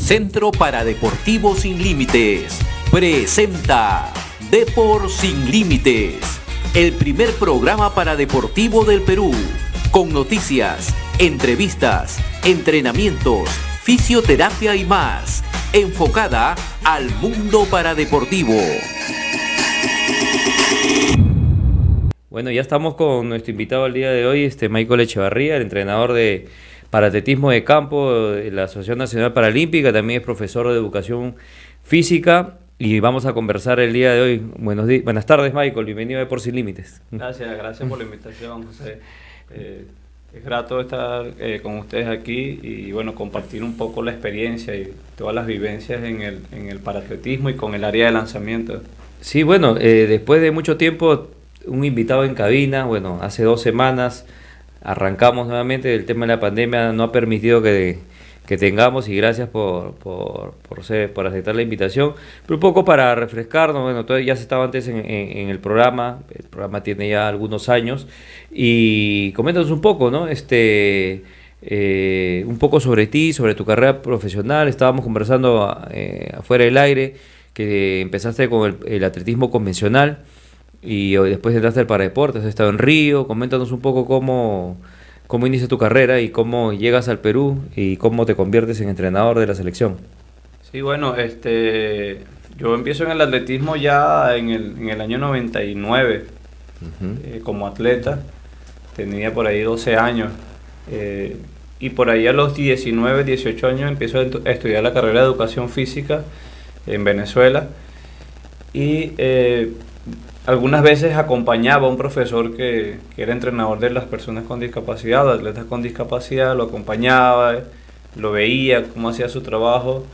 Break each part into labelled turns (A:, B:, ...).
A: Centro Paradeportivo Sin Límites presenta Depor Sin Límites, el primer programa paradeportivo del Perú, con noticias, entrevistas, entrenamientos, fisioterapia y más, enfocada al mundo paradeportivo.
B: Bueno, ya estamos con nuestro invitado al día de hoy, Michael Echevarría, el entrenador de atletismo de campo de la Asociación Nacional Paralímpica, también es profesor de educación física y vamos a conversar el día de hoy. Buenas tardes, Michael, bienvenido a Depor Sin Límites.
C: Gracias por la invitación, José. Es grato estar con ustedes aquí y bueno, compartir un poco la experiencia y todas las vivencias en el paratletismo y con el área de lanzamiento.
B: Sí, bueno, después de mucho tiempo, un invitado en cabina, bueno, hace 2 semanas arrancamos nuevamente, el tema de la pandemia no ha permitido que tengamos, y gracias por aceptar la invitación, pero un poco para refrescarnos. Bueno, tú ya has estado antes en el programa tiene ya algunos años, y coméntanos un poco, ¿no? Un poco sobre ti, sobre tu carrera profesional. Estábamos conversando afuera del aire, que empezaste con el atletismo convencional, y después entraste al paradeporte, has estado en Río. Coméntanos un poco cómo inicia tu carrera y cómo llegas al Perú y cómo te conviertes en entrenador de la selección.
C: Sí, bueno, yo empiezo en el atletismo ya en el año 99, como atleta. Tenía por ahí 12 años, y por ahí a los 19, 18 años empiezo a estudiar la carrera de educación física en Venezuela, y algunas veces acompañaba a un profesor que era entrenador de las personas con discapacidad, de atletas con discapacidad. Lo acompañaba, lo veía cómo hacía su trabajo,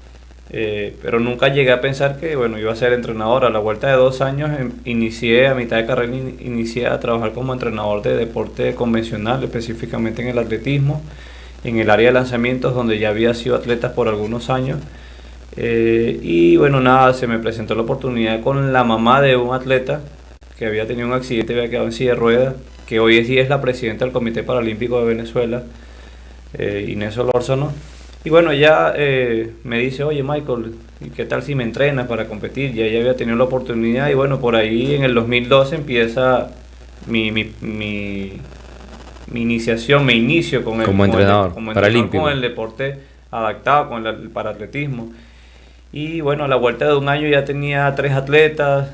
C: pero nunca llegué a pensar que iba a ser entrenador. A la vuelta de 2 años a mitad de carrera inicié a trabajar como entrenador de deporte convencional, específicamente en el atletismo, en el área de lanzamientos, donde ya había sido atleta por algunos años. Y se me presentó la oportunidad con la mamá de un atleta que había tenido un accidente, había quedado en silla de ruedas, que hoy es la presidenta del Comité Paralímpico de Venezuela, Inés Solórzano. Y ella me dice: oye, Michael, ¿qué tal si me entrenas para competir? Ya ella había tenido la oportunidad, y por ahí en el 2012 empieza mi iniciación, me inicio como entrenador paralímpico, con el deporte adaptado, con el paratletismo. Y a la vuelta de 1 año ya tenía 3 atletas,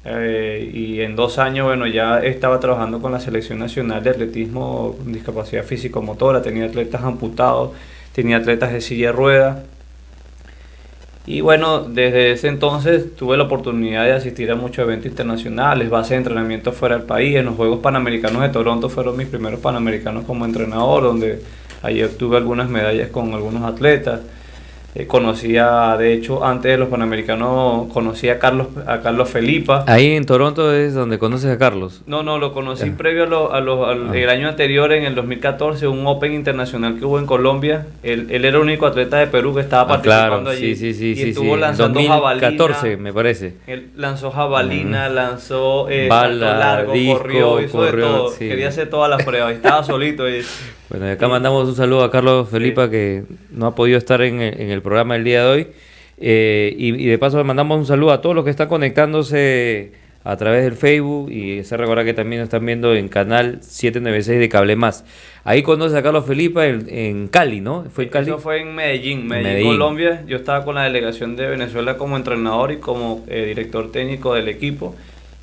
C: y en 2 años ya estaba trabajando con la Selección Nacional de Atletismo con Discapacidad Físico-Motora. Tenía atletas amputados, tenía atletas de silla de ruedas. Y desde ese entonces tuve la oportunidad de asistir a muchos eventos internacionales, bases de entrenamiento fuera del país. En los Juegos Panamericanos de Toronto fueron mis primeros Panamericanos como entrenador, donde ahí obtuve algunas medallas con algunos atletas. De hecho, antes de los Panamericanos conocí a Carlos Felipa.
B: Ahí en Toronto es donde conoces a Carlos.
C: No, lo conocí previo el año anterior, en el 2014, un Open internacional que hubo en Colombia. Él era el único atleta de Perú que estaba participando allí.
B: Sí.
C: Estuvo lanzando
B: 2014,
C: jabalina,
B: me parece.
C: Él lanzó jabalina, lanzó
B: bala,
C: salto largo,
B: disco,
C: hizo de todo.
B: Sí.
C: Quería hacer todas las pruebas, estaba solito.
B: Bueno, y acá mandamos un saludo a Carlos Felipa, que no ha podido estar en el programa el día de hoy. Y de paso le mandamos un saludo a todos los que están conectándose a través del Facebook, y se recuerda que también nos están viendo en canal 796 de Cable Más. Ahí conoce a Carlos Felipa en Cali, ¿no? ¿Fue en Cali?
C: Eso fue en Medellín, Colombia. Yo estaba con la delegación de Venezuela como entrenador y como director técnico del equipo.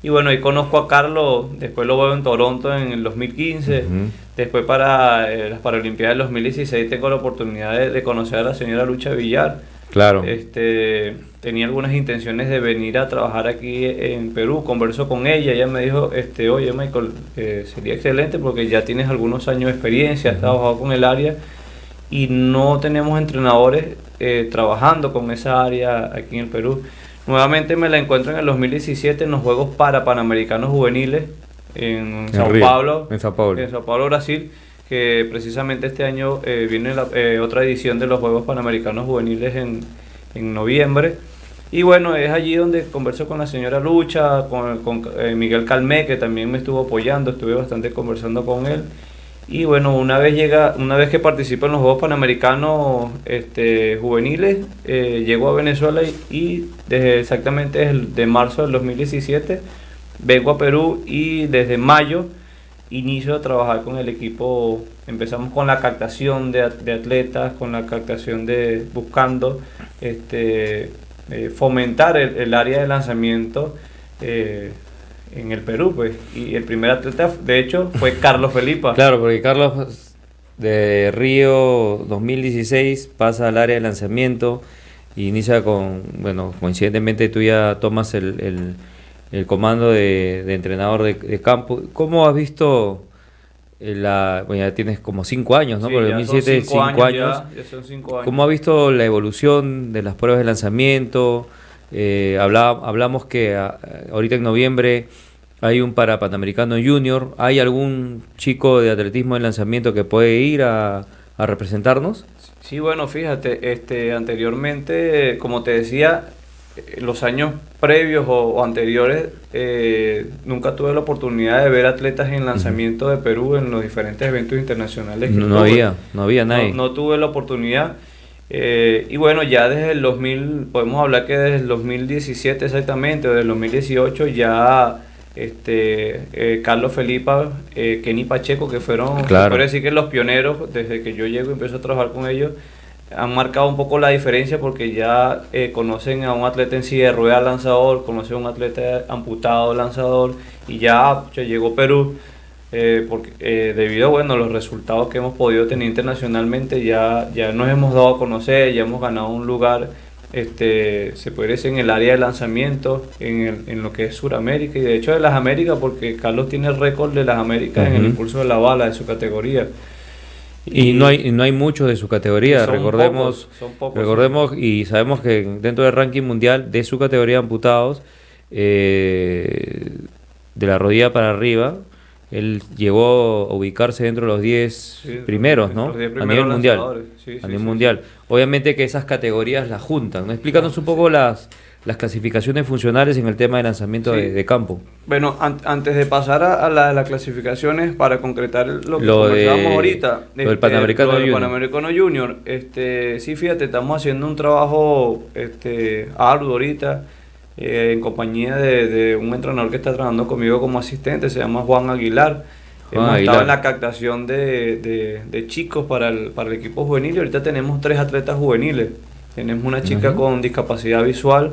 C: Y ahí conozco a Carlos, después lo veo en Toronto en el 2015, después para las Paralimpiadas del 2016 tengo la oportunidad de conocer a la señora Lucha Villar.
B: Claro.
C: Tenía algunas intenciones de venir a trabajar aquí en Perú, conversó con ella me dijo, oye, Michael, sería excelente porque ya tienes algunos años de experiencia, has trabajado con el área y no tenemos entrenadores trabajando con esa área aquí en el Perú. Nuevamente me la encuentro en el 2017 en los Juegos Panamericanos Juveniles en Sao Paulo, Brasil, que precisamente este año viene otra edición de los Juegos Panamericanos Juveniles en noviembre. Y es allí donde converso con la señora Lucha, con Miguel Calmé, que también me estuvo apoyando, estuve bastante conversando con él. Y bueno, una vez que participo en los Juegos Panamericanos juveniles, llego a Venezuela y desde exactamente de marzo del 2017 vengo a Perú y desde mayo inicio a trabajar con el equipo. Empezamos con la captación de atletas, con la captación buscando fomentar el área de lanzamiento en el Perú, pues. Y el primer atleta, de hecho, fue Carlos Felipa.
B: Claro, porque Carlos de Río 2016 pasa al área de lanzamiento y inicia coincidentemente tú ya tomas el comando de entrenador de campo. ¿Cómo has visto ya tienes como 5 años, ¿no?
C: Sí,
B: Por el 2007, 5 años.
C: Ya son 5 años.
B: ¿Cómo has visto la evolución de las pruebas de lanzamiento? Hablamos que ahorita en noviembre hay un Panamericano Junior. ¿Hay algún chico de atletismo de lanzamiento que puede ir a representarnos?
C: Sí, bueno, fíjate, anteriormente, como te decía, los años previos o anteriores, nunca tuve la oportunidad de ver atletas en lanzamiento de Perú en los diferentes eventos internacionales que
B: no había nadie.
C: No tuve la oportunidad. Y bueno, ya desde el 2000, podemos hablar que desde el 2017 exactamente, o desde el 2018 ya Carlos Felipa, Kenny Pacheco, que fueron,
B: claro,
C: se puede decir que los pioneros, desde que yo llego y empiezo a trabajar con ellos, han marcado un poco la diferencia porque ya conocen a un atleta en silla de ruedas lanzador, conocen a un atleta amputado lanzador, y ya llegó Perú. Debido a los resultados que hemos podido tener internacionalmente, ya nos hemos dado a conocer, ya hemos ganado un lugar, se puede decir, en el área de lanzamiento, en lo que es Sudamérica y de hecho de las Américas, porque Carlos tiene el récord de las Américas en el impulso de la bala de su categoría.
B: Y no hay muchos de su categoría, recordemos,
C: pocos.
B: Y sabemos que dentro del ranking mundial de su categoría amputados, de la rodilla para arriba, él llegó a ubicarse dentro de los 10 primeros, ¿no? A nivel mundial. A nivel mundial. Obviamente que esas categorías las juntan, ¿no? Explícanos un poco las clasificaciones funcionales en el tema de lanzamiento de campo.
C: Bueno, antes de pasar a las clasificaciones, para concretar lo que conversábamos ahorita,
B: lo del Panamericano
C: Junior, sí, fíjate, estamos haciendo un trabajo arduo ahorita, en compañía de un entrenador que está trabajando conmigo como asistente, se llama Juan Aguilar. Hemos estado en la captación de chicos para el equipo juvenil y ahorita tenemos 3 atletas juveniles. Tenemos una chica con discapacidad visual,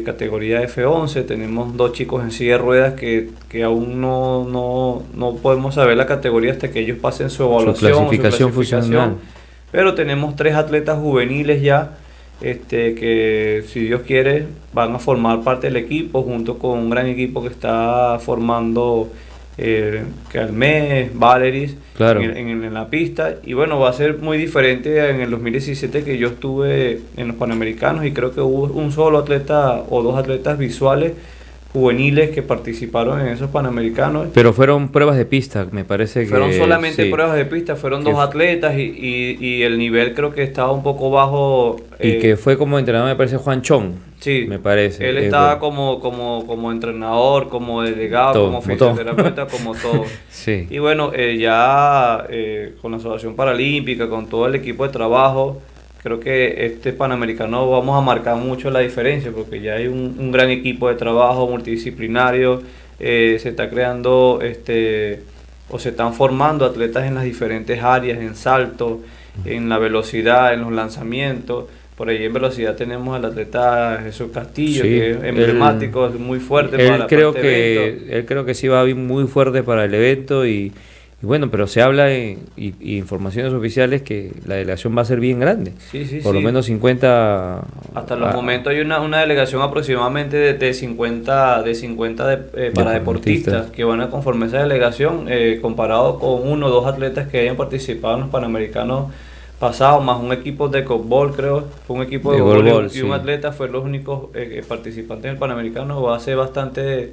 C: categoría F11, tenemos 2 chicos en silla de ruedas que aún no podemos saber la categoría hasta que ellos pasen su evaluación,
B: su clasificación funcional.
C: Pero tenemos 3 atletas juveniles ya, que si Dios quiere van a formar parte del equipo junto con un gran equipo que está formando Calmés, Valeris,
B: claro,
C: en la pista. Y bueno, va a ser muy diferente en el 2017 que yo estuve en los Panamericanos y creo que hubo un solo atleta o 2 atletas visuales juveniles que participaron en esos Panamericanos.
B: Pero fueron pruebas de pista, me parece que...
C: Fueron solamente pruebas de pista, fueron 2 atletas y el nivel creo que estaba un poco bajo.
B: Y que fue como entrenador, me parece, Juan Chong.
C: Sí,
B: me parece.
C: Él estaba como entrenador, como delegado, como fisioterapeuta, como todo.
B: Sí.
C: Y bueno, ya con la Asociación Paralímpica, con todo el equipo de trabajo, creo que este Panamericano vamos a marcar mucho la diferencia porque ya hay un gran equipo de trabajo multidisciplinario, se está creando o se están formando atletas en las diferentes áreas, en salto, en la velocidad, en los lanzamientos. Por ahí en velocidad tenemos al atleta Jesús Castillo, que es emblemático, es muy fuerte para este evento.
B: Él creo que sí va a ir muy fuerte para el evento y bueno, pero se habla y informaciones oficiales que la delegación va a ser bien grande. Por lo menos 50...
C: Hasta los momentos hay una delegación aproximadamente de 50 para deportistas que van a conformar esa delegación, comparado con 1 o 2 atletas que hayan participado en los Panamericanos pasados, más un equipo de goalball, creo, fue un equipo de goalball y un atleta fue los únicos participantes del Panamericano. Va a ser bastante...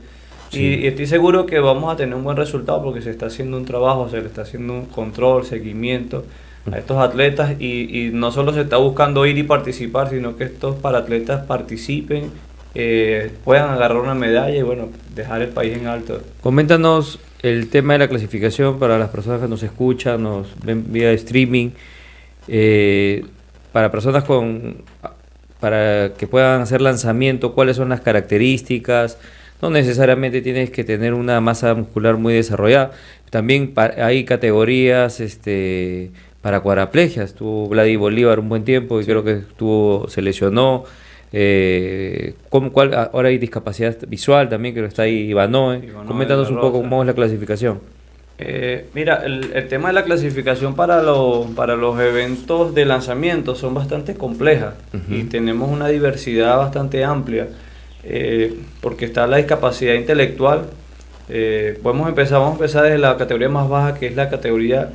C: Y estoy seguro que vamos a tener un buen resultado porque se está haciendo un trabajo, se le está haciendo un control, seguimiento a estos atletas y no solo se está buscando ir y participar, sino que estos paratletas participen puedan agarrar una medalla y bueno, dejar el país en alto.
B: Coméntanos el tema de la clasificación para las personas que nos escuchan, nos ven vía streaming, para personas para que puedan hacer lanzamiento, cuáles son las características. No necesariamente tienes que tener una masa muscular muy desarrollada. También hay categorías para cuadraplegias. Estuvo Vladi Bolívar un buen tiempo y creo que se lesionó. Ahora hay discapacidad visual también, creo que está ahí Ivanoe. Coméntanos un poco cómo es la clasificación.
C: Mira, el tema de la clasificación para los eventos de lanzamiento son bastante complejas y tenemos una diversidad bastante amplia. Porque está la discapacidad intelectual. Vamos a empezar desde la categoría más baja, que es la categoría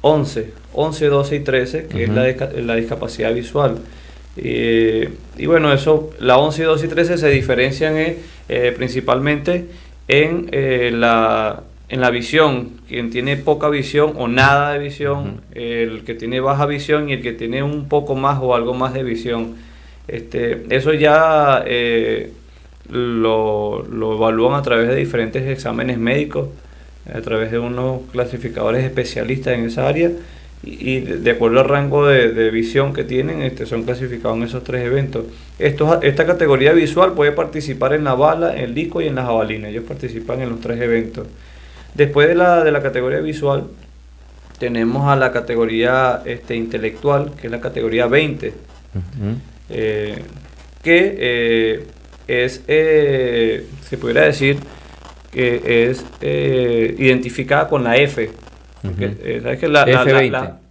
C: 11, 12 y 13, que es la discapacidad visual. Y bueno, la 11, 12 y 13 se diferencian principalmente en la visión. Quien tiene poca visión o nada de visión, el que tiene baja visión y el que tiene un poco más o algo más de visión. Eso ya lo evalúan a través de diferentes exámenes médicos, a través de unos clasificadores especialistas en esa área, y de acuerdo al rango de visión que tienen, son clasificados en esos 3 eventos. Esta categoría visual puede participar en la bala, en el disco y en la jabalina. Ellos participan en los 3 eventos. Después de la categoría visual, tenemos a la categoría intelectual, que es la categoría 20, que se pudiera decir que es identificada con la F. ¿Sabes que la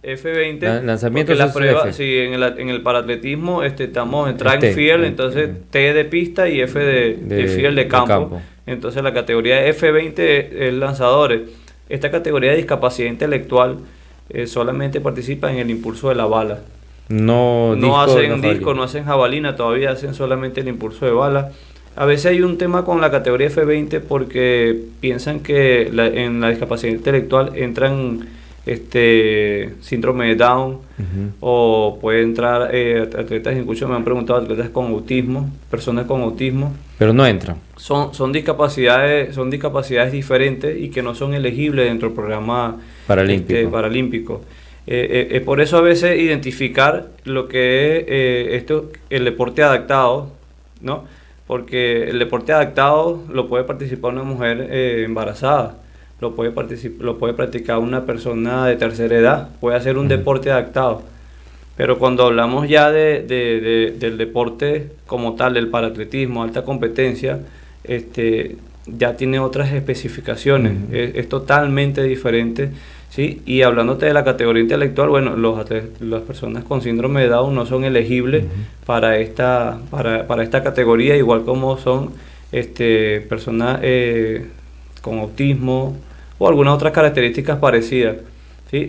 C: F20,
B: lanzamientos
C: la prueba,
B: F.
C: sí, en el paratletismo estamos en track and field, entonces T de pista y F de field de campo. Entonces la categoría F20 es lanzadores. Esta categoría de discapacidad intelectual solamente participa en el impulso de la bala. No hacen disco, no hacen jabalina, todavía hacen solamente el impulso de bala. A veces hay un tema con la categoría F20 porque piensan que en la discapacidad intelectual entran síndrome de Down, o puede entrar atletas, incluso me han preguntado atletas con autismo, personas con autismo.
B: Pero no entran.
C: Son discapacidades diferentes y que no son elegibles dentro del programa paralímpico. Por eso a veces identificar lo que es el deporte adaptado, ¿no? Porque el deporte adaptado lo puede participar una mujer embarazada, lo puede practicar una persona de tercera edad, puede hacer un deporte adaptado. Pero cuando hablamos ya del deporte como tal, del paratletismo, alta competencia, ya tiene otras especificaciones, es totalmente diferente, ¿sí? Y hablándote de la categoría intelectual, bueno, las personas con síndrome de Down no son elegibles para esta categoría, igual como son personas con autismo o algunas otras características parecidas. Sí,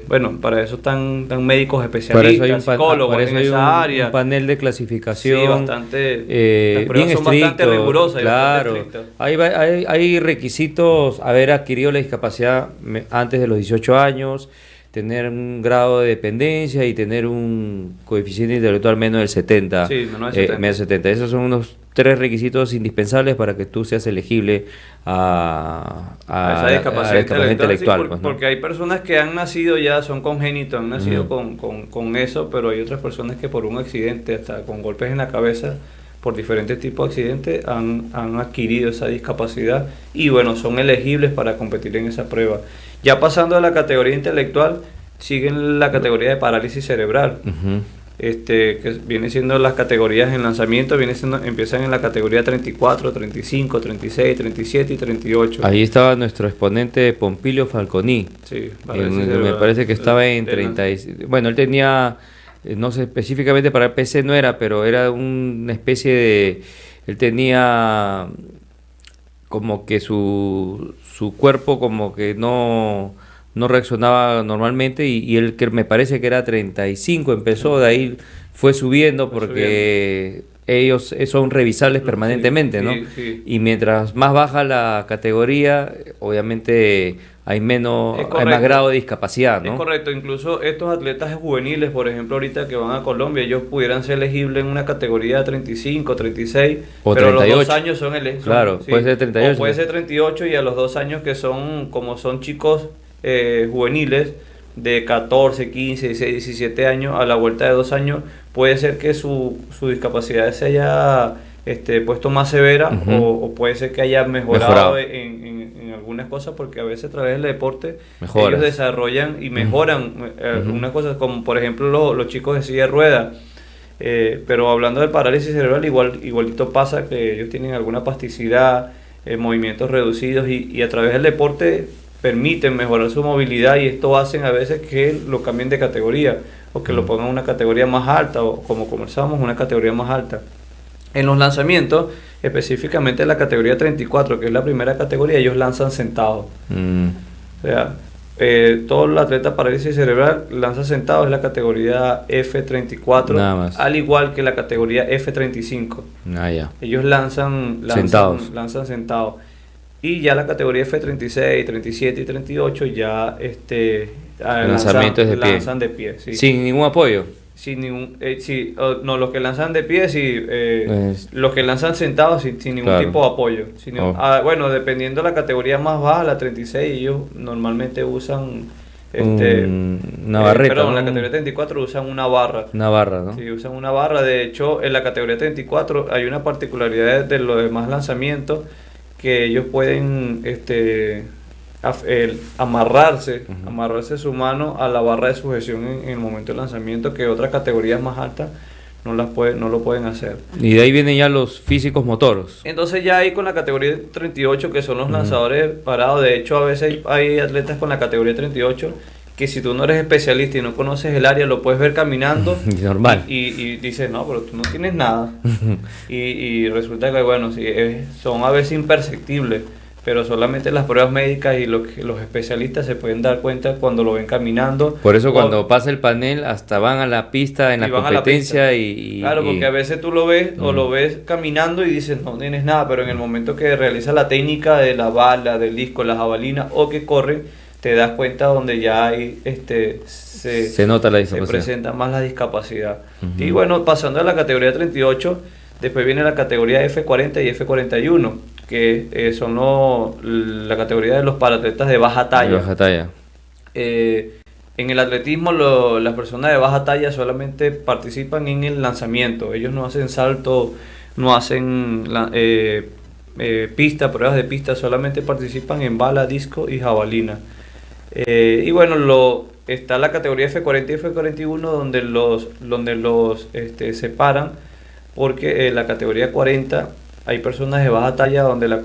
C: bueno, para eso están médicos especialistas, psicólogos en esa área.
B: Un panel de clasificación.
C: Sí, bastante. Las pruebas son bastante rigurosas.
B: Claro, hay requisitos: haber adquirido la discapacidad antes de los 18 años, tener un grado de dependencia y tener un coeficiente intelectual menos del 70.
C: Sí, menos del
B: 70. Esos son unos 3 requisitos indispensables para que tú seas elegible a
C: esa discapacidad intelectual. Sí,
B: pues, ¿no?
C: Porque hay personas que han nacido ya, son congénitos, han nacido con eso, pero hay otras personas que por un accidente, hasta con golpes en la cabeza, por diferentes tipos de accidentes, han adquirido esa discapacidad y bueno, son elegibles para competir en esa prueba. Ya pasando a la categoría intelectual, siguen la categoría de parálisis cerebral. Que viene siendo las categorías en lanzamiento, empiezan en la categoría 34, 35, 36, 37 y 38.
B: Ahí estaba nuestro exponente Pompilio Falconi.
C: Sí,
B: me parece que estaba en 30. Bueno, él tenía, no sé específicamente para el PC no era, pero era una especie de, él tenía como que su cuerpo como que no reaccionaba normalmente y él, que me parece que era 35, empezó, de ahí fue subiendo porque ellos son revisables permanentemente, ¿no?
C: Sí.
B: Y mientras más baja la categoría, obviamente hay menos,
C: Es
B: hay más
C: correcto.
B: grado de discapacidad,
C: Es
B: ¿no?
C: correcto, incluso estos atletas juveniles, por ejemplo, ahorita que van a Colombia, ellos pudieran ser elegibles en una categoría de 35, 36,
B: O
C: pero a los
B: 38.
C: 2 años son elegibles.
B: Claro, puede ser 38.
C: O puede ser 38 y a los 2 años que son, como son chicos juveniles de 14, 15, 16, 17 años, a la vuelta de 2 años, puede ser que su discapacidad se haya puesto más severa
B: Ujú.
C: o puede ser que haya mejorado,
B: Mejorado.
C: en algunas cosas, porque a veces a través del deporte
B: Mejoras.
C: ellos desarrollan y mejoran
B: Ujú.
C: unas cosas, como por ejemplo los chicos de silla de ruedas. Pero hablando de parálisis cerebral, igualito pasa que ellos tienen alguna plasticidad, movimientos reducidos y a través del deporte permiten mejorar su movilidad, y esto hacen a veces que lo cambien de categoría o que lo pongan en una categoría más alta, o como conversamos, una categoría más alta. En los lanzamientos, específicamente en la categoría 34, que es la primera categoría, ellos lanzan sentados.
B: Mm,
C: O sea, todo el atleta parálisis cerebral lanza sentado, es la categoría F34,
B: Nada más.
C: al igual que la categoría F35.
B: ya.
C: Ellos lanzan
B: Sentados.
C: sentados. Y ya la categoría F36, 37 y 38 ya
B: El lanzamiento es de pie.
C: lanzan de pie. Sí.
B: Sin ningún apoyo.
C: Sin ningún, no, los que lanzan de pie, sí,
B: Pues,
C: los que lanzan sentados sin ningún
B: claro.
C: tipo de apoyo.
B: Oh.
C: Bueno, dependiendo de la categoría más baja, la 36, ellos normalmente usan
B: una barreta,
C: perdón, en
B: ¿no?
C: la categoría 34 usan una barra.
B: Una barra, ¿no?
C: Sí, usan una barra. De hecho, en la categoría 34 hay una particularidad de los demás lanzamientos, que ellos pueden amarrarse su mano a la barra de sujeción en el momento del lanzamiento, que otras categorías más altas no lo pueden hacer.
B: Y de ahí vienen ya los físicos motoros.
C: Entonces ya ahí con la categoría 38, que son los lanzadores parados, de hecho a veces hay atletas con la categoría 38 que si tú no eres especialista y no conoces el área, lo puedes ver caminando
B: Normal.
C: y dices, no, pero tú no tienes nada. y resulta que, bueno, sí, son a veces imperceptibles, pero solamente las pruebas médicas y los especialistas se pueden dar cuenta cuando lo ven caminando.
B: Por eso cuando pasa el panel hasta van a la pista en la
C: Y van a la
B: competencia
C: pista.
B: y
C: Claro, porque a veces tú lo ves o
B: Mm.
C: lo ves caminando y dices no tienes nada, pero en el momento que realiza la técnica de la bala, del disco, la jabalina o que corre, te das cuenta donde ya hay
B: se nota la
C: se
B: discapacidad.
C: presenta más la discapacidad.
B: Ujú.
C: Y bueno, pasando a la categoría 38, después viene la categoría F40 y F41, que son la categoría de los paratletas de baja talla.
B: De baja talla.
C: En el atletismo las personas de baja talla solamente participan en el lanzamiento, ellos no hacen salto, no hacen pruebas de pista, solamente participan en bala, disco y jabalina. Y bueno, está la categoría F40 y F41 donde los separan, porque la categoría 40 hay personas de baja talla donde la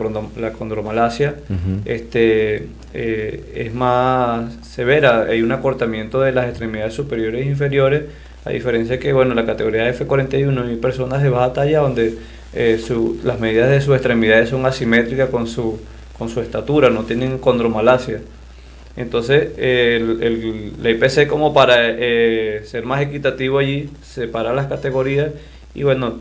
C: condromalacia
B: Ujú.
C: es más severa, hay un acortamiento de las extremidades superiores e inferiores, a diferencia que, bueno, la categoría F41 hay personas de baja talla donde las medidas de sus extremidades son asimétricas con su estatura, no tienen condromalacia. Entonces, la IPC, como para ser más equitativo allí, separa las categorías. Y bueno,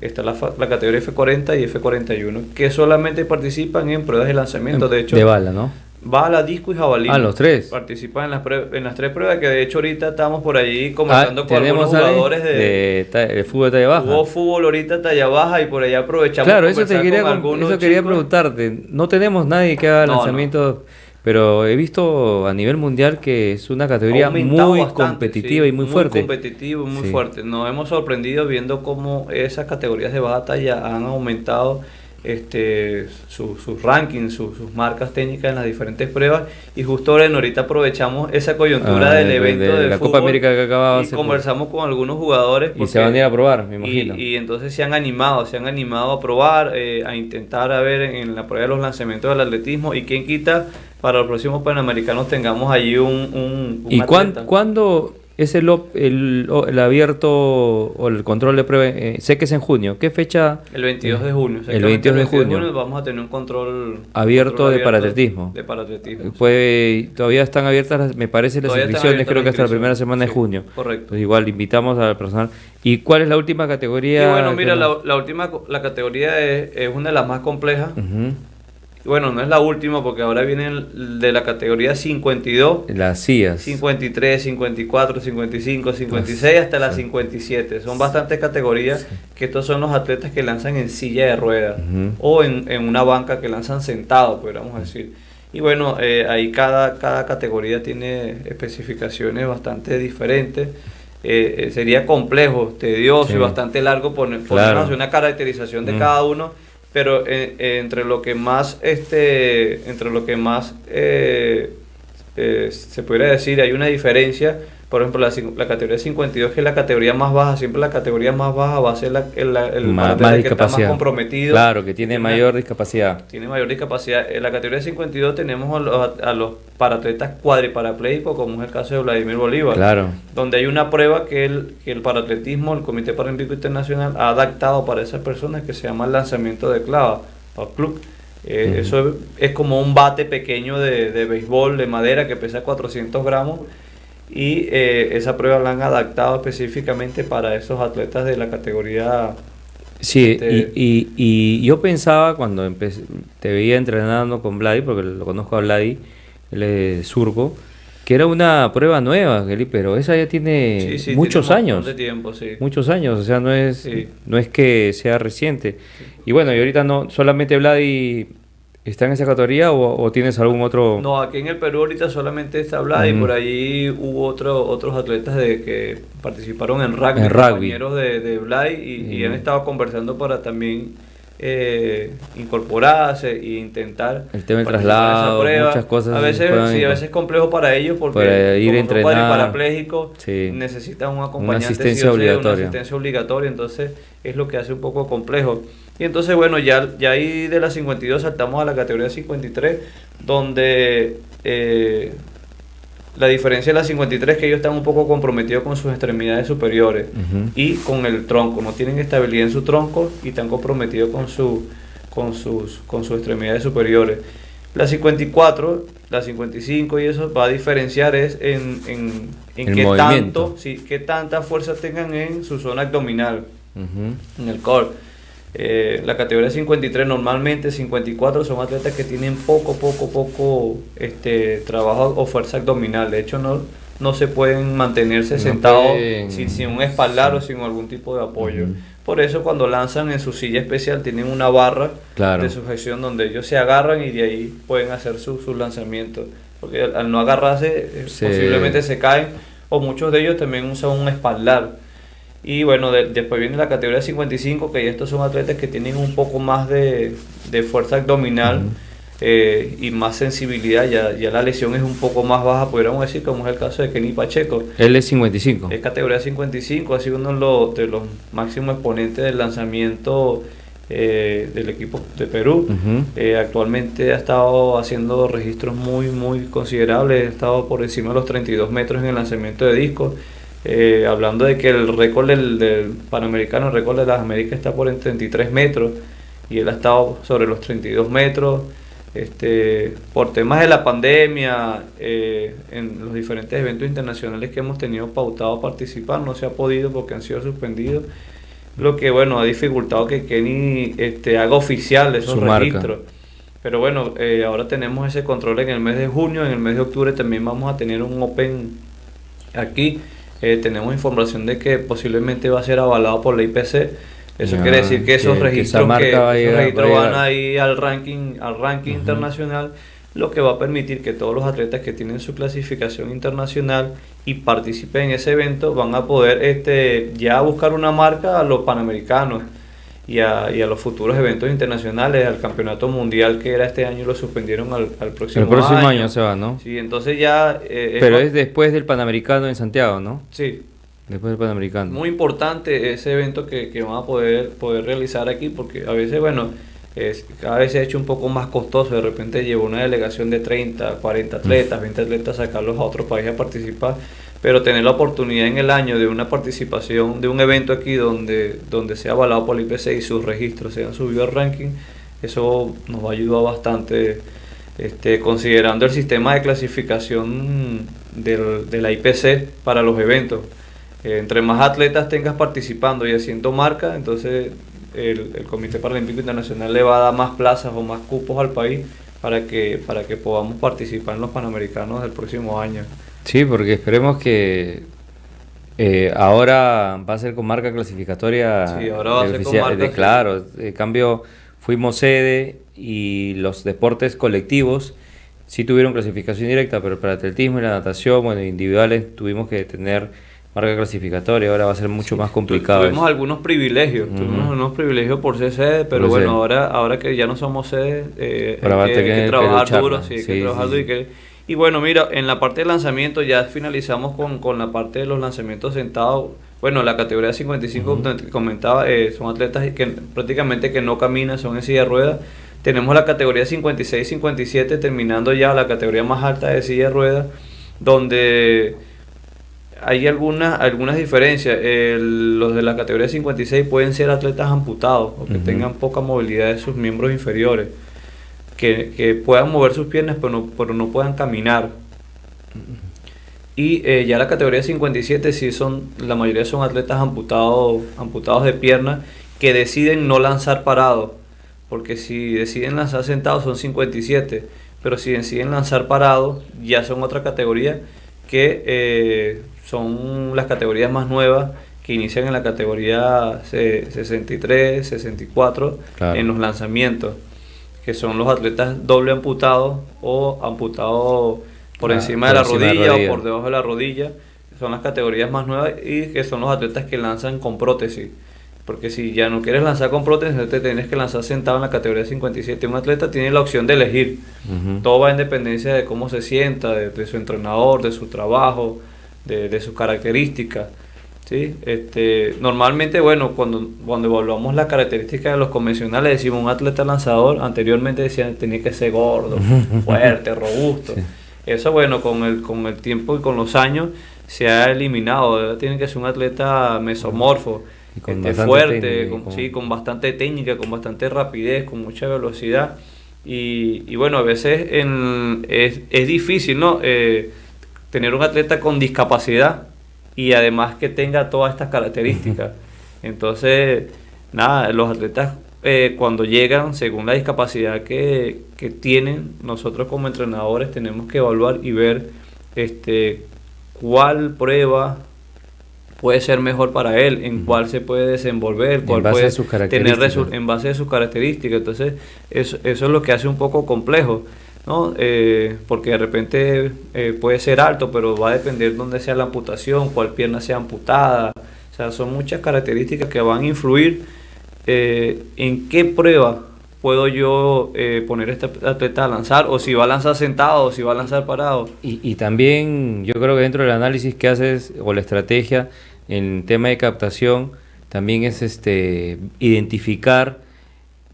C: está la categoría F40 y F41, que solamente participan en pruebas de lanzamiento. De hecho,
B: De bala, ¿no?
C: bala, disco y jabalina.
B: Ah, los tres.
C: Participan en las tres pruebas, que de hecho ahorita estamos por allí conversando con algunos
B: tenemos a alguien
C: jugadores
B: de fútbol de talla baja.
C: Jugó fútbol ahorita talla baja, y por allá aprovechamos
B: Claro,
C: conversar con algunos
B: quería
C: chicos.
B: preguntarte. No tenemos nadie que haga
C: No,
B: lanzamientos, pero he visto a nivel mundial que es una
C: Ha
B: categoría
C: aumentado
B: muy
C: bastante,
B: competitiva
C: sí,
B: y muy fuerte.
C: Muy competitivo y muy
B: Sí.
C: fuerte. Nos hemos sorprendido viendo cómo esas categorías de baja talla han aumentado sus rankings, sus marcas técnicas en las diferentes pruebas. Y justo ahorita aprovechamos esa coyuntura del evento de
B: la
C: fútbol
B: Copa América que acababa
C: y conversamos con algunos jugadores.
B: Y se van a ir a probar, me imagino.
C: Y entonces se han animado a probar, a intentar a ver en la prueba de los lanzamientos del atletismo, y quién quita para los próximos Panamericanos tengamos allí un
B: ¿Y
C: atleta.
B: cuándo es el abierto o el control de prueba? Sé que es en junio. ¿Qué fecha?
C: El 22 de junio.
B: El 22 de junio.
C: Vamos a tener un control
B: Abierto de paratletismo.
C: De paratletismo.
B: Todavía están abiertas, me parece, las
C: Todavía están
B: inscripciones,
C: abiertas
B: creo que
C: las
B: hasta la primera
C: inscripciones.
B: semana de
C: Sí,
B: junio.
C: correcto.
B: Entonces, igual invitamos al personal. ¿Y cuál es la última categoría?
C: Y bueno, mira,
B: que
C: la categoría es una de las más complejas.
B: Ujú.
C: bueno, no es la última porque ahora viene de la categoría 52,
B: Las sillas.
C: 53, 54, 55, 56 hasta la 57. Son bastantes categorías que estos son los atletas que lanzan en silla de ruedas o en una banca que lanzan sentados, podríamos decir. Y bueno, ahí cada categoría tiene especificaciones bastante diferentes. Sería complejo, tedioso y bastante largo ponernos una caracterización de cada uno, pero entre lo que más se podría decir, hay una diferencia. Por ejemplo, la categoría 52, que es la categoría más baja, siempre la categoría más baja va a ser el
B: más
C: que está más comprometido.
B: Claro, que tiene mayor discapacidad.
C: Tiene mayor discapacidad. En la categoría 52 tenemos a los paratletas cuadriparapléjicos, como es el caso de Vladimir Bolívar.
B: Claro. Donde hay una prueba que el paratletismo, el Comité Paralímpico Internacional, ha adaptado para esas personas, que se llama el lanzamiento de clava, o club. Eso es como un bate pequeño de béisbol de madera que pesa 400 gramos. Y esa prueba la han adaptado específicamente para esos atletas de la categoría. Sí, y yo pensaba cuando te veía entrenando con Vladi, porque lo conozco a Vladi, él es surco, que era una prueba nueva, pero esa ya tiene muchos años.
C: De tiempo, sí.
B: Muchos años, o sea, no es que sea reciente. Y bueno, y ahorita no solamente Vladi ¿está en esa categoría o tienes algún otro?
C: No, aquí en el Perú ahorita solamente está Vlad, y por ahí hubo otros atletas que participaron en rugby, compañeros de Vlad, y han estado conversando para también incorporarse e intentar
B: el tema del traslado, muchas cosas.
C: A veces es complejo para ellos porque
B: para ir a entrenar,
C: parapléjicos necesitan un acompañante, una asistencia obligatoria, entonces es lo que hace un poco complejo. Y entonces, bueno, ya ahí de la 52 saltamos a la categoría 53, donde la diferencia de la 53 es que ellos están un poco comprometidos con sus extremidades superiores y con el tronco. No tienen estabilidad en su tronco y están comprometidos con sus extremidades superiores. La 54, la 55 y eso va a diferenciar es en qué tanta fuerza tengan en su zona abdominal, en el core. La categoría 53 normalmente, 54 son atletas que tienen poco trabajo o fuerza abdominal. De hecho no se pueden mantenerse sentados sin un espaldar o sin algún tipo de apoyo. Por eso cuando lanzan en su silla especial tienen una barra de sujeción donde ellos se agarran y de ahí pueden hacer sus lanzamientos, porque al no agarrarse posiblemente se caen, o muchos de ellos también usan un espaldar. Y bueno, después viene la categoría 55, que ya estos son atletas que tienen un poco más de fuerza abdominal y más sensibilidad. Ya la lesión es un poco más baja, podríamos decir, como es el caso de Kenny Pacheco.
B: Él es 55.
C: Es categoría 55, ha sido uno de los máximos exponentes del lanzamiento del equipo de Perú. Actualmente ha estado haciendo registros muy considerables, ha estado por encima de los 32 metros en el lanzamiento de discos. Hablando de que el récord del Panamericano, el récord de las Américas está por en 33 metros y él ha estado sobre los 32 metros. Por temas de la pandemia, en los diferentes eventos internacionales que hemos tenido pautado participar, no se ha podido porque han sido suspendidos, lo que bueno ha dificultado que Kenny haga oficial esos registros. Pero bueno, ahora tenemos ese control en el mes de junio. En el mes de octubre también vamos a tener un Open aquí. Tenemos información de que posiblemente va a ser avalado por la IPC. Eso quiere decir que esos registros van a ir al ranking internacional, lo que va a permitir que todos los atletas que tienen su clasificación internacional y participen en ese evento van a poder ya buscar una marca a los panamericanos y a los futuros eventos internacionales, al campeonato mundial que era este año, lo suspendieron al próximo año.
B: El próximo año se va, ¿no?
C: Sí, entonces ya...
B: Pero es después del Panamericano en Santiago, ¿no?
C: Sí.
B: Después del Panamericano.
C: Muy importante ese evento que van a poder realizar aquí, porque a veces, bueno, cada vez se ha hecho un poco más costoso. De repente lleva una delegación de 30, 40 atletas, 20 atletas, sacarlos a otro país a participar. Pero tener la oportunidad en el año de una participación, de un evento aquí donde sea avalado por la IPC y sus registros sean subidos al ranking, eso nos va a ayudar bastante, considerando el sistema de clasificación de la IPC para los eventos. Entre más atletas tengas participando y haciendo marca, entonces el Comité Paralímpico Internacional le va a dar más plazas o más cupos al país para que podamos participar en los Panamericanos del próximo año.
B: Sí, porque esperemos que ahora va a ser con marca clasificatoria.
C: Sí, ahora va a ser con marca.
B: Claro, en cambio fuimos sede y los deportes colectivos sí tuvieron clasificación directa, pero para atletismo y la natación, bueno, individuales tuvimos que tener marca clasificatoria, ahora va a ser mucho más complicado.
C: Tuvimos algunos privilegios, por ser sede, pero bueno, ahora que ya no somos sede, hay que trabajar duro, sí, hay que trabajar duro y bueno, mira, en la parte de lanzamiento ya finalizamos con la parte de los lanzamientos sentados. Bueno, la categoría 55 que comentaba, son atletas que prácticamente que no caminan, son en silla de ruedas. Tenemos la categoría 56-57, terminando ya la categoría más alta de silla de ruedas, donde hay algunas diferencias. Los de la categoría 56 pueden ser atletas amputados o que tengan poca movilidad de sus miembros inferiores, que puedan mover sus piernas pero no puedan caminar. Y ya la categoría 57 sí la mayoría son atletas amputados de piernas que deciden no lanzar parados, porque si deciden lanzar sentados son 57, pero si deciden lanzar parados ya son otra categoría que son las categorías más nuevas que inician en la categoría 63, 64, claro, en los lanzamientos, que son los atletas doble amputados o amputados por encima de la rodilla o por debajo de la rodilla. Son las categorías más nuevas y que son los atletas que lanzan con prótesis. Porque si ya no quieres lanzar con prótesis, te tienes que lanzar sentado en la categoría 57. Un atleta tiene la opción de elegir. Todo va en dependencia de cómo se sienta, de su entrenador, de su trabajo, de sus características. ¿Sí? Normalmente, bueno, cuando evaluamos las características de los convencionales, decimos un atleta lanzador, anteriormente decían tenía que ser gordo, fuerte, robusto. Sí. Eso, bueno, con el tiempo y con los años se ha eliminado. ¿Verdad? Tiene que ser un atleta mesomorfo, fuerte, con bastante técnica, con bastante rapidez, con mucha velocidad. Y bueno, a veces es difícil, ¿no? Tener un atleta con discapacidad y además que tenga todas estas características. Entonces, nada, los atletas cuando llegan, según la discapacidad que tienen, nosotros como entrenadores tenemos que evaluar y ver cuál prueba puede ser mejor para él, en cuál se puede desenvolver, cuál puede tener en base a sus características. Entonces, eso es lo que hace un poco complejo, ¿no? Porque de repente puede ser alto, pero va a depender dónde sea la amputación, cuál pierna sea amputada. O sea, son muchas características que van a influir en qué prueba puedo yo poner a este atleta a lanzar, o si va a lanzar sentado, o si va a lanzar parado.
B: Y también yo creo que dentro del análisis que haces, o la estrategia en tema de captación, también es identificar,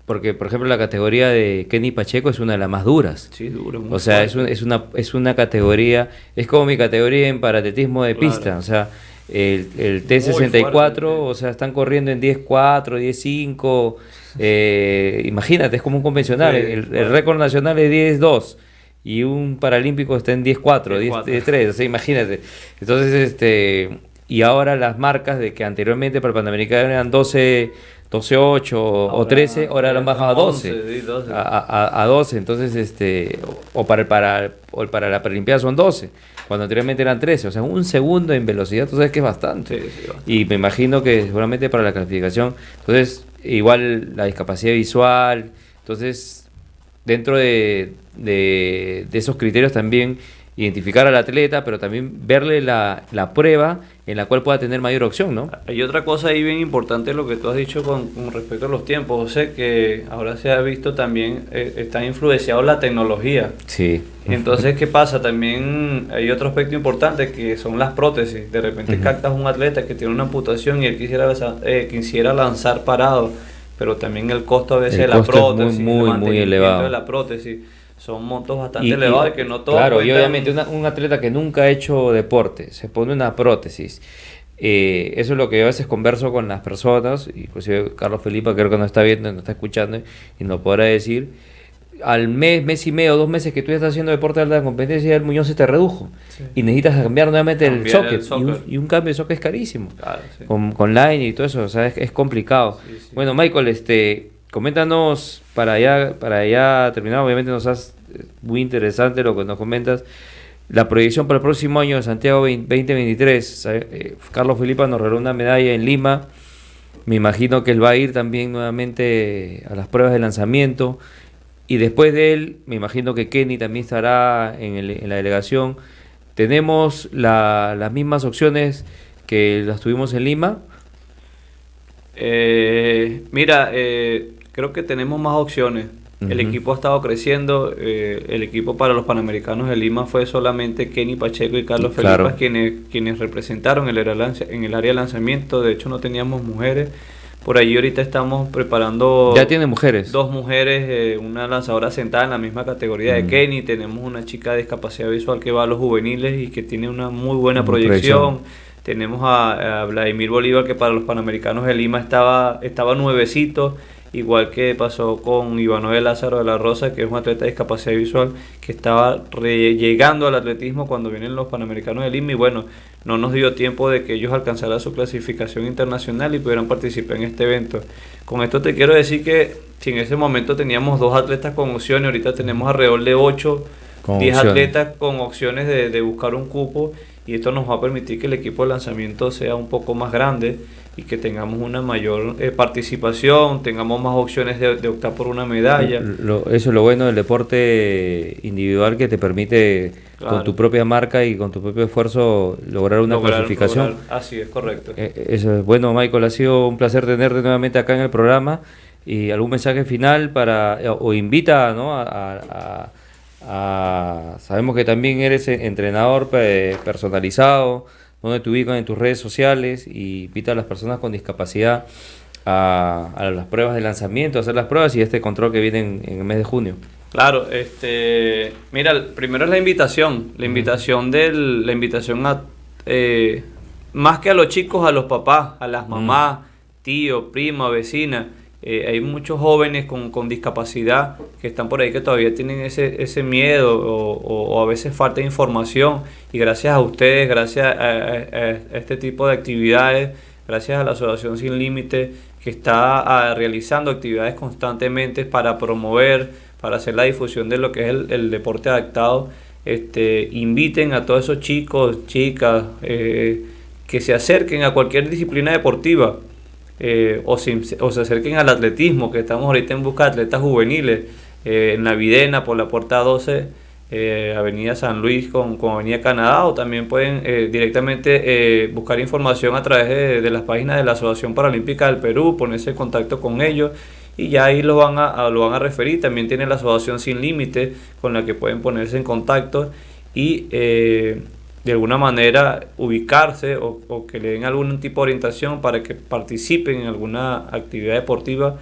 B: porque por ejemplo la categoría de Kenny Pacheco es una de las más duras.
C: Sí, dura.
B: O sea, es una categoría, es como mi categoría en paratletismo de pista, claro. O sea, el T64, o sea, están corriendo en 10.4, 10.5, imagínate, es como un convencional, sí, el récord nacional es 10.2 y un paralímpico está en 10.4, 10.3, o sea, imagínate. Entonces, y ahora las marcas de que anteriormente para el Panamericano eran 12.8 o 13, ahora lo han bajado a 12, a 12, entonces o para la Paralimpiada son 12, cuando anteriormente eran 13, o sea, un segundo en velocidad, tú sabes que es bastante. Sí, bastante. Y me imagino que seguramente para la clasificación, entonces igual la discapacidad visual, entonces dentro de esos criterios también identificar al atleta, pero también verle la prueba en la cual pueda tener mayor opción, ¿no?
C: Hay otra cosa ahí bien importante, lo que tú has dicho con respecto a los tiempos, José, que ahora se ha visto también, está influenciado la tecnología.
B: Sí.
C: Entonces, ¿qué pasa? También hay otro aspecto importante que son las prótesis. De repente captas un atleta que tiene una amputación y él quisiera lanzar parado, pero también el costo a veces de la prótesis,
B: es muy elevado.
C: De la prótesis. Son montos bastante elevados y que no todos.
B: Claro, y obviamente un atleta que nunca ha hecho deporte, se pone una prótesis. Eso es lo que yo a veces converso con las personas, inclusive Carlos Felipe, creo que nos está viendo, nos está escuchando y nos podrá decir. al mes y medio, 2 meses que tú ya estás haciendo deporte de alta competencia, el muñón se te redujo. Sí. Y necesitas cambiar nuevamente el socket. Y un cambio de socket es carísimo. Claro, sí. Con line y todo eso, o sea, es complicado. Sí, sí. Bueno, Michael, coméntanos para ya terminar, obviamente muy interesante lo que nos comentas. La proyección para el próximo año de Santiago 2023. Carlos Filipa nos regaló una medalla en Lima. Me imagino que él va a ir también nuevamente a las pruebas de lanzamiento. Y después de él, me imagino que Kenny también estará en la delegación. ¿Tenemos las mismas opciones que las tuvimos en Lima?
C: Creo que tenemos más opciones. El equipo ha estado creciendo. El equipo para los Panamericanos de Lima fue solamente Kenny Pacheco y Carlos Felipas quienes representaron en el área de lanzamiento. De hecho, no teníamos mujeres. Por allí ahorita estamos preparando...
B: ¿Ya tiene mujeres?
C: 2 mujeres, una lanzadora sentada en la misma categoría de Kenny. Tenemos una chica de discapacidad visual que va a los juveniles y que tiene una muy buena proyección. Tenemos a Vladimir Bolívar, que para los Panamericanos de Lima estaba nuevecito. Igual que pasó con Ivanoel Lázaro de la Rosa, que es un atleta de discapacidad visual, que estaba llegando al atletismo cuando vienen los Panamericanos de Lima, y bueno, no nos dio tiempo de que ellos alcanzaran su clasificación internacional y pudieran participar en este evento. Con esto te quiero decir que si en ese momento teníamos 2 atletas con opciones, ahorita tenemos alrededor de 8, 10 atletas con opciones de buscar un cupo, y esto nos va a permitir que el equipo de lanzamiento sea un poco más grande y que tengamos una mayor participación, tengamos más opciones de optar por una medalla.
B: Eso es lo bueno del deporte individual, que te permite, claro, con tu propia marca y con tu propio esfuerzo lograr una clasificación.
C: Así es, correcto.
B: Eso es bueno, Michael, ha sido un placer tenerte nuevamente acá en el programa. ¿Y algún mensaje final o invita, ¿no? Sabemos que también eres entrenador personalizado, donde te ubican en tus redes sociales, y invita a las personas con discapacidad a las pruebas de lanzamiento, a hacer las pruebas y este control que viene en el mes de junio?
C: Claro, mira, primero es la invitación a más que a los chicos, a los papás, a las mamás, tíos, primas, vecinas. Hay muchos jóvenes con discapacidad que están por ahí, que todavía tienen ese miedo o a veces falta de información, y gracias a ustedes, gracias a este tipo de actividades, gracias a la Asociación Sin Límite, que está realizando actividades constantemente para promover, para hacer la difusión de lo que es el deporte adaptado. Inviten a todos esos chicos, chicas, que se acerquen a cualquier disciplina deportiva. O se acerquen al atletismo, que estamos ahorita en busca de atletas juveniles, en la Videna, por la puerta 12, Avenida San Luis con Avenida Canadá, o también pueden directamente buscar información a través de las páginas de la Asociación Paralímpica del Perú, ponerse en contacto con ellos, y ya ahí lo van a referir. También tiene la Asociación Sin Límite, con la que pueden ponerse en contacto y de alguna manera ubicarse o que le den algún tipo de orientación para que participen en alguna actividad deportiva,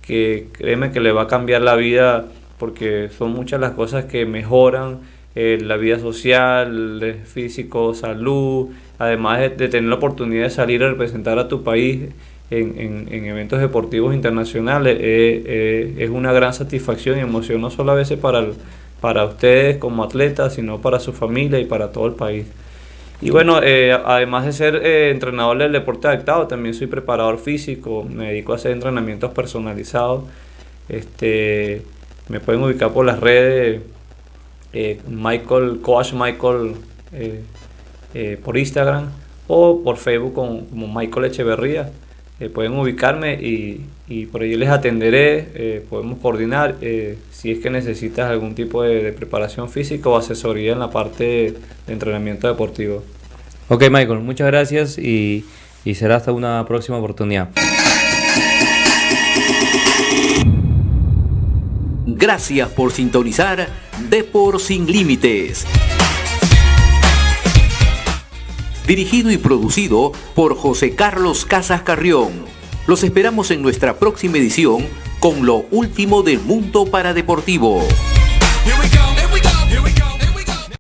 C: que créeme que le va a cambiar la vida, porque son muchas las cosas que mejoran la vida social, físico, salud, además de tener la oportunidad de salir a representar a tu país en eventos deportivos internacionales. Es una gran satisfacción y emoción, no solo a veces para ustedes como atletas, sino para su familia y para todo el país. Y bueno, además de ser entrenador del deporte adaptado, también soy preparador físico, me dedico a hacer entrenamientos personalizados. Me pueden ubicar por las redes, Coach Michael, por Instagram, o por Facebook como Michael Echeverría. Pueden ubicarme y por ahí les atenderé. Podemos coordinar si es que necesitas algún tipo de preparación física o asesoría en la parte de entrenamiento deportivo.
B: Ok, Michael, muchas gracias y será hasta una próxima oportunidad.
A: Gracias por sintonizar Depor Sin Límites. Dirigido y producido por José Carlos Casas Carrión. Los esperamos en nuestra próxima edición con lo último del mundo paradeportivo. Here we go.